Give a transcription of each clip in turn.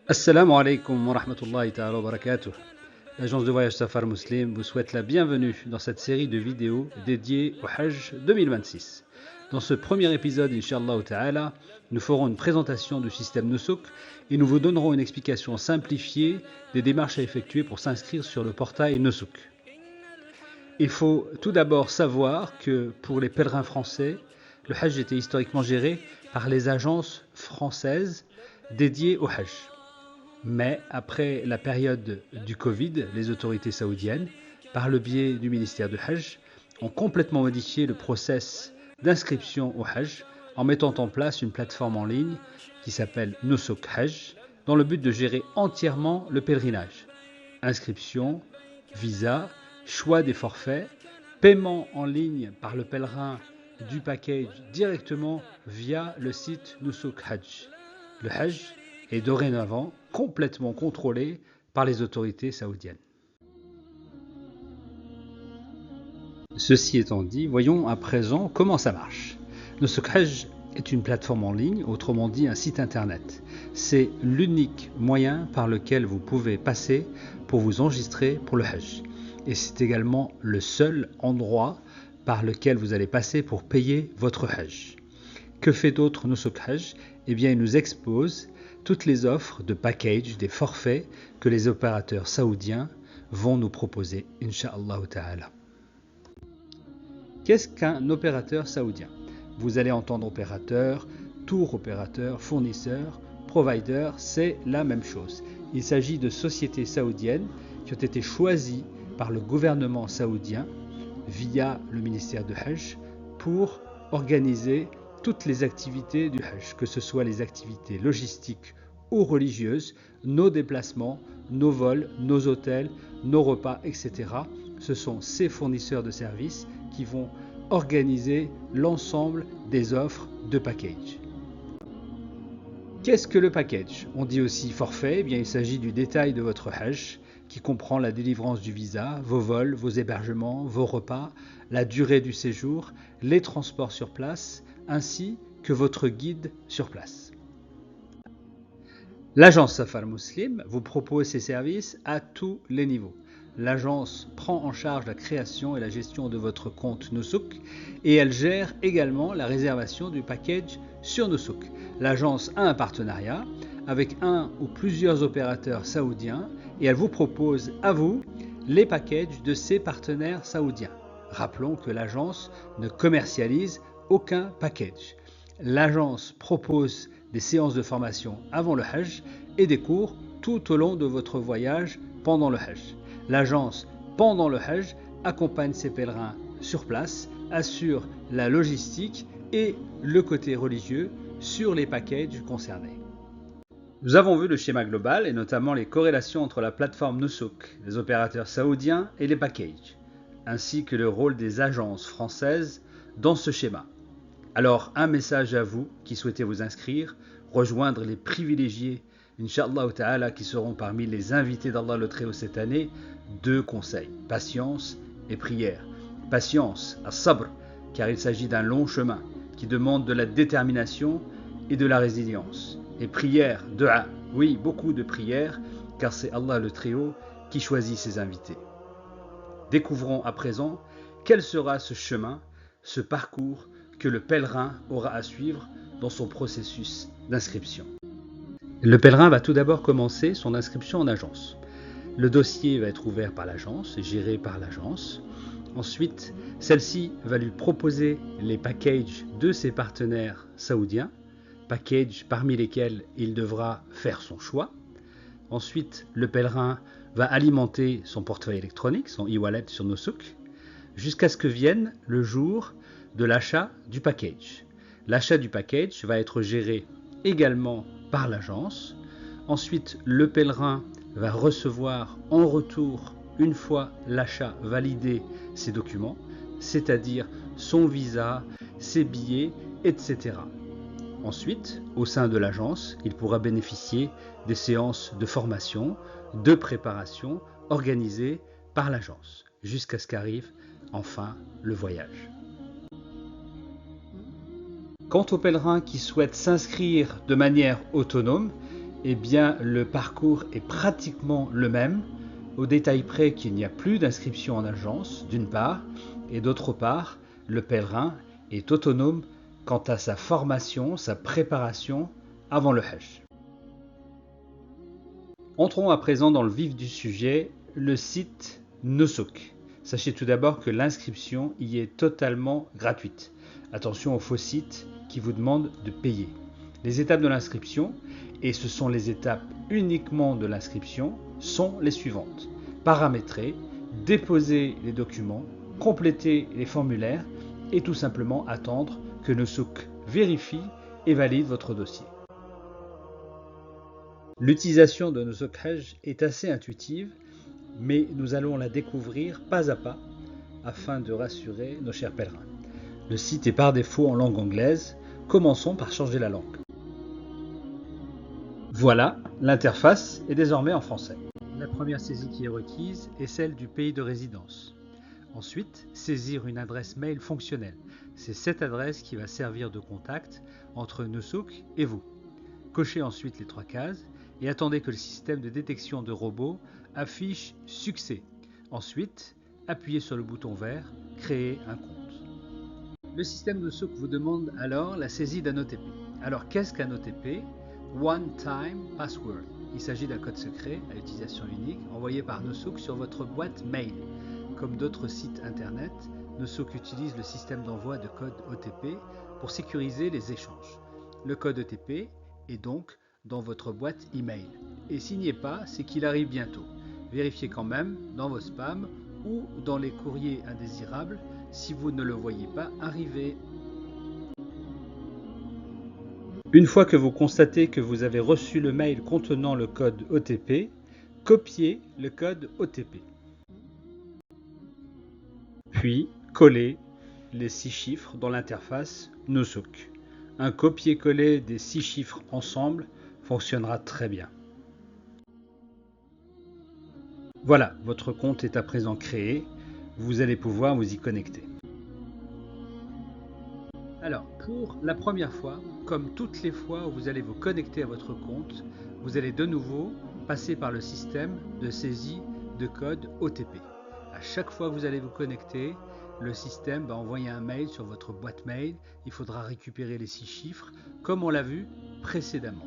Assalamu alaikum wa rahmatullahi ta'ala wa barakatuh. L'agence de voyage Safar Muslim vous souhaite la bienvenue dans cette série de vidéos dédiées au Hajj 2026. Dans ce premier épisode, Inch'Allah ta'ala, nous ferons une présentation du système Nusuk et nous vous donnerons une explication simplifiée des démarches à effectuer pour s'inscrire sur le portail Nusuk. Il faut tout d'abord savoir que pour les pèlerins français, le Hajj était historiquement géré par les agences françaises dédiées au Hajj. Mais après la période du Covid, les autorités saoudiennes, par le biais du ministère du Hajj, ont complètement modifié le process d'inscription au Hajj en mettant en place une plateforme en ligne qui s'appelle Nusuk Hajj, dans le but de gérer entièrement le pèlerinage. Inscription, visa, choix des forfaits, paiement en ligne par le pèlerin du package directement via le site Nusuk Hajj. Le Hajj est dorénavant complètement contrôlé par les autorités saoudiennes. Ceci étant dit, voyons à présent comment ça marche. Nusuk Hajj est une plateforme en ligne, autrement dit un site internet. C'est l'unique moyen par lequel vous pouvez passer pour vous enregistrer pour le Hajj. Et c'est également le seul endroit par lequel vous allez passer pour payer votre Hajj. Que fait d'autre Nusuk Hajj ? Eh bien, il nous expose toutes les offres de package, des forfaits que les opérateurs saoudiens vont nous proposer, Inch'Allah ta'ala. Qu'est-ce qu'un opérateur saoudien ? Vous allez entendre opérateur, tour opérateur, fournisseur, provider, c'est la même chose. Il s'agit de sociétés saoudiennes qui ont été choisies par le gouvernement saoudien via le ministère du Hajj pour organiser toutes les activités du Hajj, que ce soit les activités logistiques ou religieuses, nos déplacements, nos vols, nos hôtels, nos repas, etc. Ce sont ces fournisseurs de services qui vont organiser l'ensemble des offres de package. Qu'est-ce que le package ? On dit aussi forfait, eh bien, il s'agit du détail de votre Hajj qui comprend la délivrance du visa, vos vols, vos hébergements, vos repas, la durée du séjour, les transports sur place, ainsi que votre guide sur place. L'agence Safar Muslim vous propose ses services à tous les niveaux. L'agence prend en charge la création et la gestion de votre compte Nusuk et elle gère également la réservation du package sur Nusuk. L'agence a un partenariat avec un ou plusieurs opérateurs saoudiens et elle vous propose à vous les packages de ses partenaires saoudiens. Rappelons que l'agence ne commercialise aucun package. L'agence propose des séances de formation avant le Hajj et des cours tout au long de votre voyage pendant le Hajj. L'agence, pendant le Hajj, accompagne ses pèlerins sur place, assure la logistique et le côté religieux sur les packages concernés. Nous avons vu le schéma global et notamment les corrélations entre la plateforme Nusuk, les opérateurs saoudiens et les packages, ainsi que le rôle des agences françaises dans ce schéma. Alors, un message à vous qui souhaitez vous inscrire, rejoindre les privilégiés, Inch'Allah ta'ala, qui seront parmi les invités d'Allah le Très-Haut cette année, 2 conseils, patience et prière. Patience, as-sabr, car il s'agit d'un long chemin qui demande de la détermination et de la résilience. Et prière, dua, oui, beaucoup de prières, car c'est Allah le Très-Haut qui choisit ses invités. Découvrons à présent quel sera ce chemin, ce parcours que le pèlerin aura à suivre dans son processus d'inscription. Le pèlerin va tout d'abord commencer son inscription en agence. Le dossier va être ouvert par l'agence, géré par l'agence. Ensuite, celle-ci va lui proposer les packages de ses partenaires saoudiens, packages parmi lesquels il devra faire son choix. Ensuite, le pèlerin va alimenter son portefeuille électronique, son e-wallet sur Nusuk, jusqu'à ce que vienne le jour de l'achat du package. L'achat du package va être géré également par l'agence. Ensuite, le pèlerin va recevoir en retour, une fois l'achat validé, ses documents, c'est-à-dire son visa, ses billets, etc. Ensuite, au sein de l'agence, il pourra bénéficier des séances de formation, de préparation organisées par l'agence, jusqu'à ce qu'arrive enfin le voyage. Quant aux pèlerins qui souhaitent s'inscrire de manière autonome, eh bien le parcours est pratiquement le même, au détail près qu'il n'y a plus d'inscription en agence, d'une part, et d'autre part, le pèlerin est autonome quant à sa formation, sa préparation avant le Hajj. Entrons à présent dans le vif du sujet, le site Nusuk. Sachez tout d'abord que l'inscription y est totalement gratuite. Attention aux faux sites qui vous demandent de payer. Les étapes de l'inscription, et ce sont les étapes uniquement de l'inscription, sont les suivantes. Paramétrer, déposer les documents, compléter les formulaires et tout simplement attendre que Nusuk vérifie et valide votre dossier. L'utilisation de Nusuk Hajj est assez intuitive, mais nous allons la découvrir pas à pas afin de rassurer nos chers pèlerins. Le site est par défaut en langue anglaise. Commençons par changer la langue. Voilà, l'interface est désormais en français. La première saisie qui est requise est celle du pays de résidence. Ensuite, saisir une adresse mail fonctionnelle. C'est cette adresse qui va servir de contact entre Nusuk et vous. Cochez ensuite les 3 cases et attendez que le système de détection de robots affiche succès. Ensuite, appuyez sur le bouton vert « Créer un compte ». Le système Nusuk vous demande alors la saisie d'un OTP. Alors qu'est-ce qu'un OTP? One Time Password. Il s'agit d'un code secret à utilisation unique envoyé par Nusuk sur votre boîte mail. Comme d'autres sites internet, Nusuk utilise le système d'envoi de code OTP pour sécuriser les échanges. Le code OTP est donc dans votre boîte email. Et s'il n'y est pas, c'est qu'il arrive bientôt. Vérifiez quand même dans vos spams ou dans les courriers indésirables si vous ne le voyez pas arriver. Une fois que vous constatez que vous avez reçu le mail contenant le code OTP, copiez le code OTP. Puis, collez les 6 chiffres dans l'interface Nusuk. Un copier-coller des 6 chiffres ensemble fonctionnera très bien. Voilà, votre compte est à présent créé. Vous allez pouvoir vous y connecter. Alors, pour la première fois, comme toutes les fois où vous allez vous connecter à votre compte, vous allez de nouveau passer par le système de saisie de code OTP. À chaque fois que vous allez vous connecter, le système va envoyer un mail sur votre boîte mail. Il faudra récupérer les 6 chiffres, comme on l'a vu précédemment.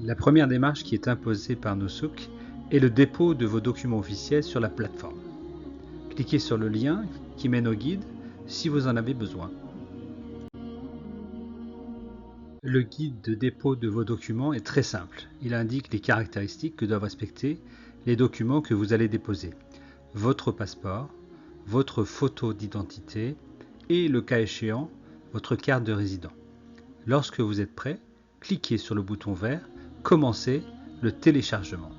La première démarche qui est imposée par Nusuk est le dépôt de vos documents officiels sur la plateforme. Cliquez sur le lien qui mène au guide si vous en avez besoin. Le guide de dépôt de vos documents est très simple. Il indique les caractéristiques que doivent respecter les documents que vous allez déposer. Votre passeport, votre photo d'identité et, le cas échéant, votre carte de résident. Lorsque vous êtes prêt, cliquez sur le bouton vert « Commencer le téléchargement ».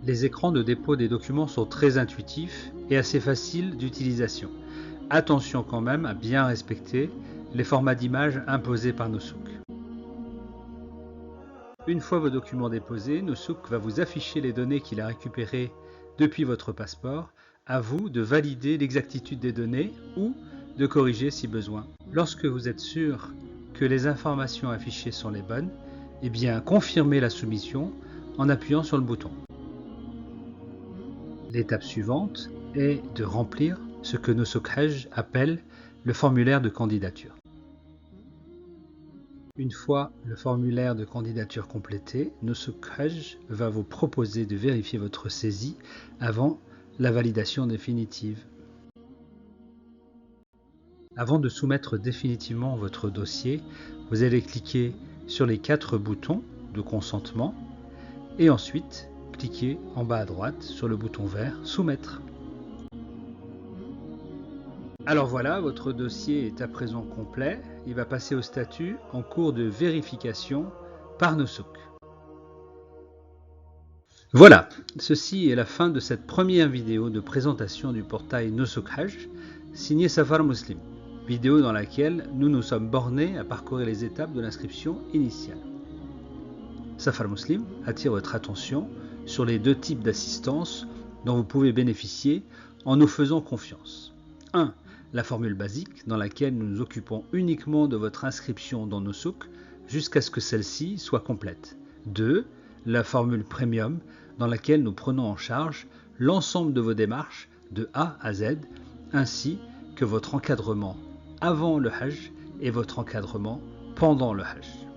Les écrans de dépôt des documents sont très intuitifs et assez faciles d'utilisation. Attention quand même à bien respecter les formats d'image imposés par Nusuk. Une fois vos documents déposés, Nusuk va vous afficher les données qu'il a récupérées depuis votre passeport. À vous de valider l'exactitude des données ou de corriger si besoin. Lorsque vous êtes sûr que les informations affichées sont les bonnes, eh bien confirmez la soumission en appuyant sur le bouton. L'étape suivante est de remplir ce que Nusuk Hajj appelle le formulaire de candidature. Une fois le formulaire de candidature complété, Nusuk Hajj va vous proposer de vérifier votre saisie avant la validation définitive. Avant de soumettre définitivement votre dossier, vous allez cliquer sur les 4 boutons de consentement et ensuite cliquez en bas à droite sur le bouton vert « Soumettre ». Alors voilà, votre dossier est à présent complet. Il va passer au statut en cours de vérification par Nusuk. Voilà, ceci est la fin de cette première vidéo de présentation du portail Nusuk Hajj, signé Safar Muslim, vidéo dans laquelle nous nous sommes bornés à parcourir les étapes de l'inscription initiale. Safar Muslim attire votre attention sur les 2 types d'assistance dont vous pouvez bénéficier en nous faisant confiance. 1. la formule basique dans laquelle nous nous occupons uniquement de votre inscription dans nos souks jusqu'à ce que celle-ci soit complète. 2. La formule premium dans laquelle nous prenons en charge l'ensemble de vos démarches de A à Z, ainsi que votre encadrement avant le Hajj et votre encadrement pendant le Hajj.